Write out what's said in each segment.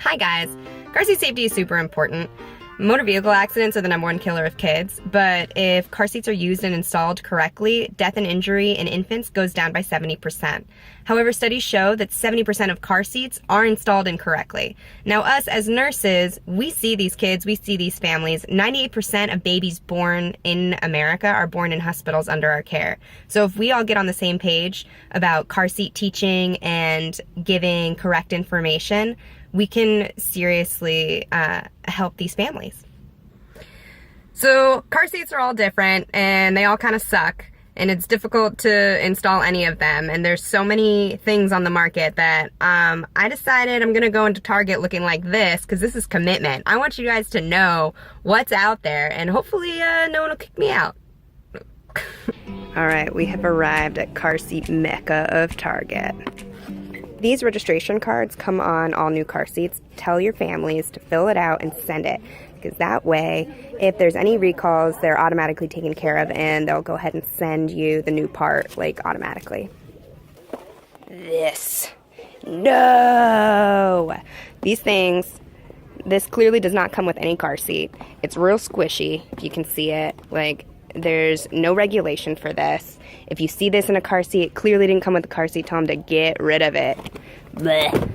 Hi guys! Car seat safety is super important. Motor vehicle accidents are the #1 killer of kids, but if car seats are used and installed correctly, death and injury in infants goes down by 70%. However, studies show that 70% of car seats are installed incorrectly. Now us as nurses, we see these kids, we see these families. 98% of babies born in America are born in hospitals under our care. So if we all get on the same page about car seat teaching and giving correct information, we can seriously help these families. So car seats are all different and they all kind of suck, and it's difficult to install any of them, and there's so many things on the market that I decided I'm gonna go into Target looking like this because this is commitment. I want you guys to know what's out there, and hopefully no one will kick me out. Alright, we have arrived at car seat mecca of Target. These registration cards come on all new car seats. Tell your families to fill it out and send it, because that way, if there's any recalls, they're automatically taken care of and they'll go ahead and send you the new part, like, automatically. No! These things, this clearly does not come with any car seat. It's real squishy, if you can see it. Like, there's no regulation for this. If you see this in a car seat, it clearly didn't come with a car seat. Tell them to get rid of it. Blech.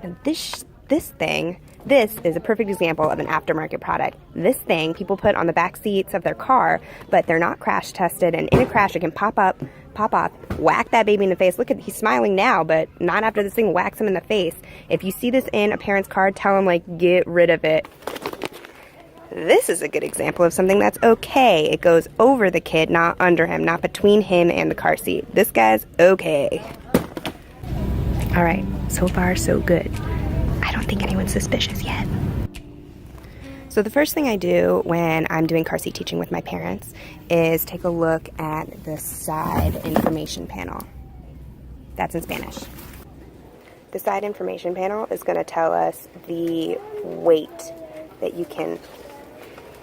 And this is a perfect example of an aftermarket product. This thing people put on the back seats of their car, but they're not crash tested, and in a crash it can pop off, whack that baby in the face. Look at, he's smiling now, but not after this thing whacks him in the face. If you see this in a parent's car, tell them, like, get rid of it. This is a good example of something that's okay. It goes over the kid, not under him, not between him and the car seat. This guy's okay. All right, so far so good. I don't think anyone's suspicious yet. So the first thing I do when I'm doing car seat teaching with my parents is take a look at the side information panel. That's in Spanish. The side information panel is going to tell us the weight that you can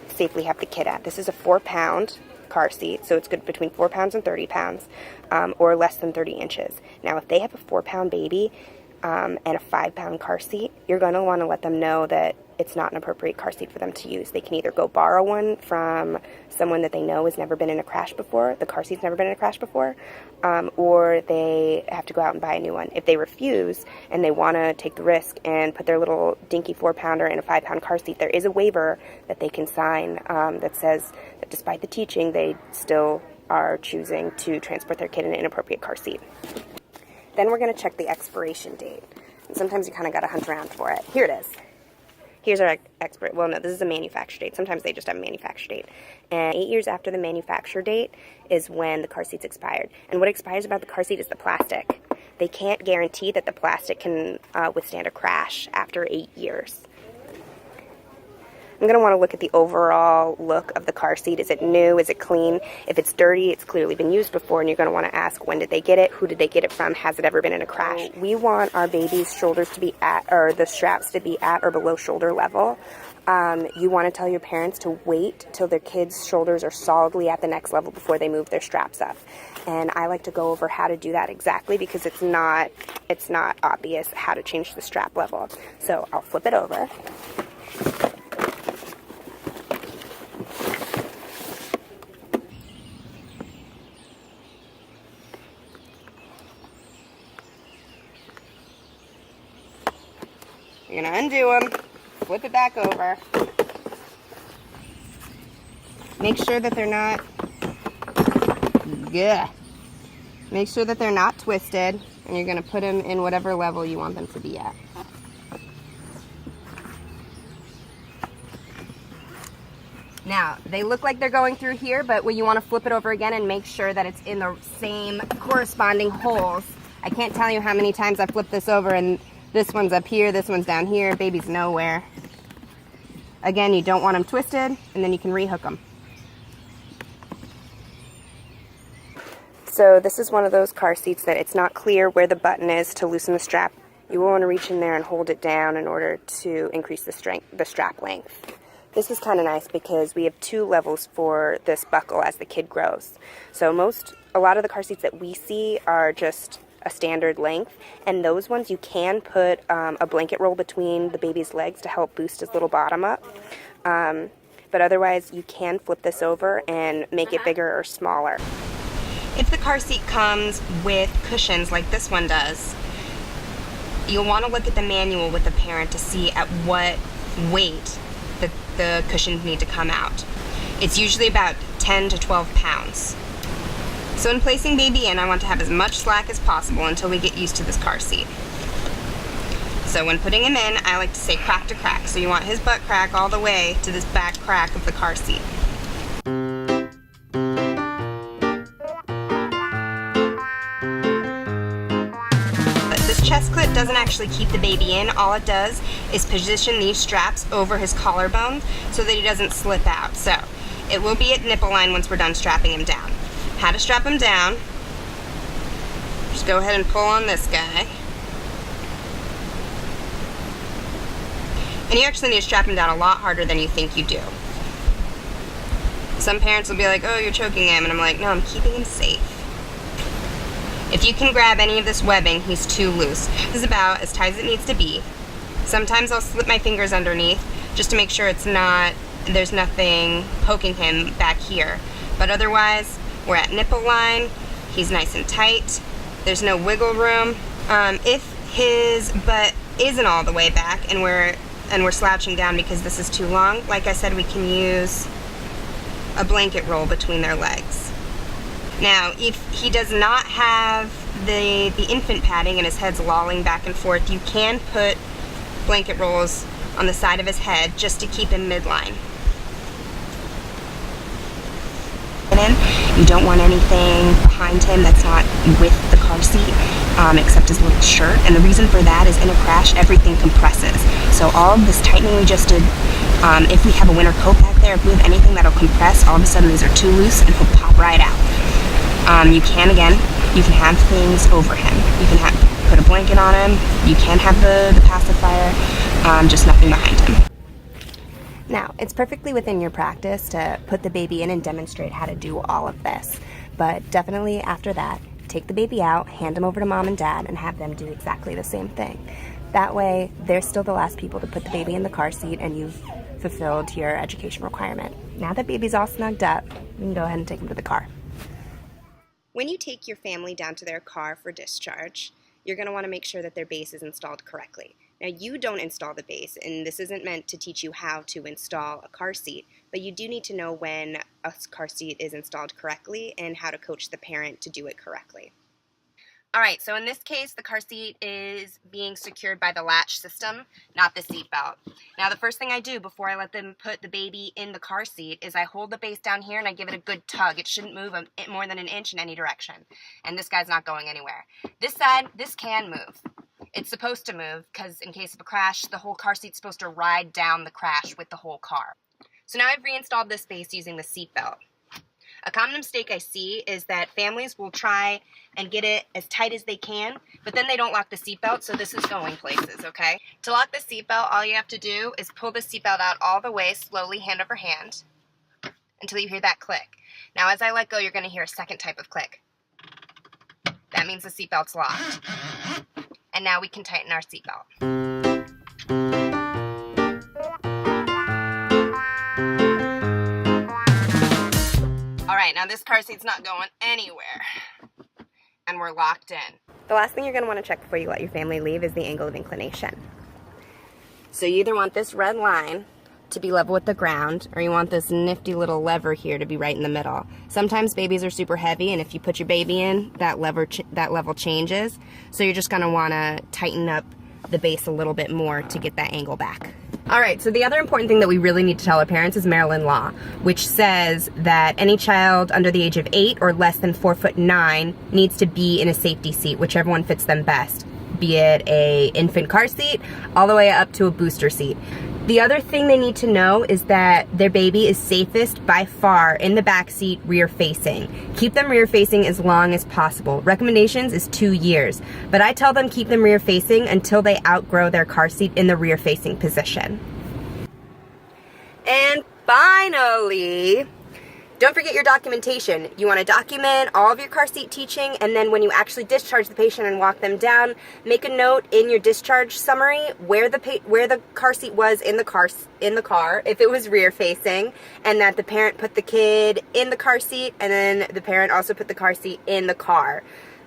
safely have the kid at. This is a 4-pound car seat, so it's good between 4 pounds and 30 pounds, or less than 30 inches. Now, if they have a 4-pound baby and a 5-pound car seat, you're going to want to let them know that it's not an appropriate car seat for them to use. They can either go borrow one from someone that they know has never been in a crash before, the car seat's never been in a crash before, or they have to go out and buy a new one. If they refuse and they want to take the risk and put their little dinky 4-pounder in a 5-pound car seat, there is a waiver that they can sign that says that despite the teaching, they still are choosing to transport their kid in an inappropriate car seat. Then we're going to check the expiration date. And sometimes you kind of got to hunt around for it. Here it is. Here's our expert. Well, no, this is a manufacture date. Sometimes they just have a manufacture date. And 8 years after the manufacture date is when the car seat's expired. And what expires about the car seat is the plastic. They can't guarantee that the plastic can withstand a crash after 8 years. I'm going to want to look at the overall look of the car seat. Is it new? Is it clean? If it's dirty, it's clearly been used before, and you're going to want to ask, when did they get it? Who did they get it from? Has it ever been in a crash? We want our baby's shoulders to be at, or the straps to be at or below shoulder level. You want to tell your parents to wait till their kids' shoulders are solidly at the next level before they move their straps up. And I like to go over how to do that exactly, because it's not obvious how to change the strap level. So I'll flip it over. You're going to undo them, flip it back over. Make sure that they're not, make sure that they're not twisted, and you're going to put them in whatever level you want them to be at. Now, they look like they're going through here, but when you want to flip it over again and make sure that it's in the same corresponding holes. I can't tell you how many times I flipped this over and this one's up here, this one's down here, baby's nowhere. Again, you don't want them twisted, and then you can rehook them. So this is one of those car seats that it's not clear where the button is to loosen the strap. You will want to reach in there and hold it down in order to increase the strap length. This is kind of nice because we have 2 levels for this buckle as the kid grows. So a lot of the car seats that we see are just a standard length, and those ones you can put a blanket roll between the baby's legs to help boost his little bottom up. But otherwise, you can flip this over and make it bigger or smaller. If the car seat comes with cushions like this one does, you'll want to look at the manual with the parent to see at what weight the cushions need to come out. It's usually about 10 to 12 pounds. So in placing baby in, I want to have as much slack as possible until we get used to this car seat. So when putting him in, I like to say crack to crack. So you want his butt crack all the way to this back crack of the car seat. This chest clip doesn't actually keep the baby in. All it does is position these straps over his collarbone so that he doesn't slip out. So it will be at nipple line once we're done strapping him down. How to strap him down? Just go ahead and pull on this guy. And you actually need to strap him down a lot harder than you think you do. Some parents will be like, oh, you're choking him. And I'm like, no, I'm keeping him safe. If you can grab any of this webbing, he's too loose. This is about as tight as it needs to be. Sometimes I'll slip my fingers underneath just to make sure there's nothing poking him back here. But otherwise, we're at nipple line. He's nice and tight. There's no wiggle room. If his butt isn't all the way back and we're slouching down because this is too long, like I said, we can use a blanket roll between their legs. Now, if he does not have the infant padding and his head's lolling back and forth, you can put blanket rolls on the side of his head just to keep him midline. You don't want anything behind him that's not with the car seat, except his little shirt. And the reason for that is in a crash, everything compresses. So all of this tightening we just did, if we have a winter coat back there, if we have anything that'll compress, all of a sudden these are too loose and he'll pop right out. You can have things over him. You can put a blanket on him. You can have the pacifier, just nothing behind him. Now, it's perfectly within your practice to put the baby in and demonstrate how to do all of this. But definitely after that, take the baby out, hand him over to mom and dad, and have them do exactly the same thing. That way, they're still the last people to put the baby in the car seat and you've fulfilled your education requirement. Now that baby's all snugged up, you can go ahead and take him to the car. When you take your family down to their car for discharge, you're going to want to make sure that their base is installed correctly. Now, you don't install the base, and this isn't meant to teach you how to install a car seat, but you do need to know when a car seat is installed correctly and how to coach the parent to do it correctly. All right, so in this case, the car seat is being secured by the latch system, not the seat belt. Now, the first thing I do before I let them put the baby in the car seat is I hold the base down here and I give it a good tug. It shouldn't move more than an inch in any direction. And this guy's not going anywhere. This side, this can move. It's supposed to move because in case of a crash, the whole car seat's supposed to ride down the crash with the whole car. So now I've reinstalled this base using the seat belt. A common mistake I see is that families will try and get it as tight as they can, but then they don't lock the seatbelt, so this is going places, okay? To lock the seatbelt, all you have to do is pull the seatbelt out all the way, slowly, hand over hand, until you hear that click. Now, as I let go, you're going to hear a second type of click. That means the seatbelt's locked. And now we can tighten our seatbelt. Alright, now this car seat's not going anywhere. And we're locked in. The last thing you're going to want to check before you let your family leave is the angle of inclination. So you either want this red line to be level with the ground, or you want this nifty little lever here to be right in the middle. Sometimes babies are super heavy, and if you put your baby in, that level changes. So you're just going to want to tighten up the base a little bit more to get that angle back. Alright, so the other important thing that we really need to tell our parents is Maryland law, which says that any child under the age of 8 or less than 4'9" needs to be in a safety seat, whichever one fits them best, be it a infant car seat all the way up to a booster seat. The other thing they need to know is that their baby is safest by far in the back seat rear facing. Keep them rear facing as long as possible. Recommendations is 2 years, but I tell them keep them rear facing until they outgrow their car seat in the rear facing position. And finally, Don't forget your documentation. You want to document all of your car seat teaching, and then when you actually discharge the patient and walk them down, make a note in your discharge summary where the car seat was in the car if it was rear facing, and that the parent put the kid in the car seat, and then the parent also put the car seat in the car.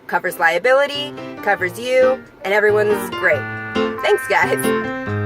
Covers liability, covers you, and everyone's great. Thanks, guys.